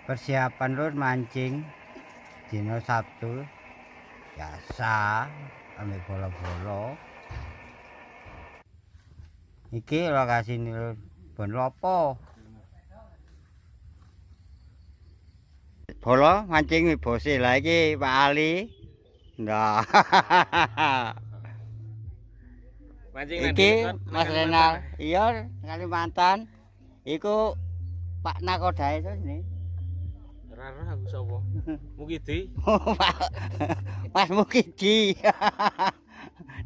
Persiapan lur mancing dino Sabtu biasa ambil bola-bola. Iki lokasi ini lur, bon lopo. Bola mancing bose lah iki Pak Ali. Nah. Mancing Iki Mas Renal, iya Kalimantan. Iku Pak Nakoda itu ini. Rara aku sapa? Mukidi. Mas Mukidi.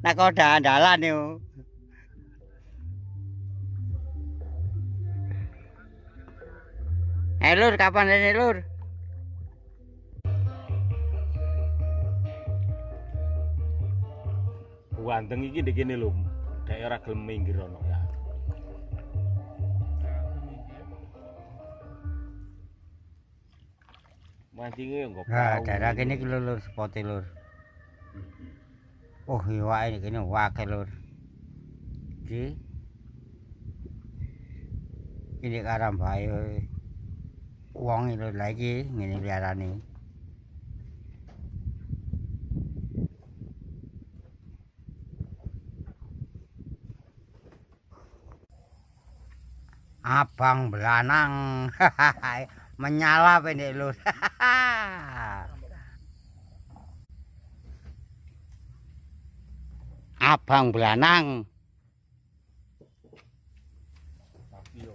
Nakoda andalan yo. Lur, kapan ini lur? Wandeng iki ndek kene lho. Daerah gelem minggir ono ya. Mancingnya enggak Nah, daerah kene iki lur spote lur. Oh, iwake iki kene wake lur. Iki. Ini karambae. Wong lho lagi ngene liarane. Abang belanang. Menyala pendek lur. Abang belanang.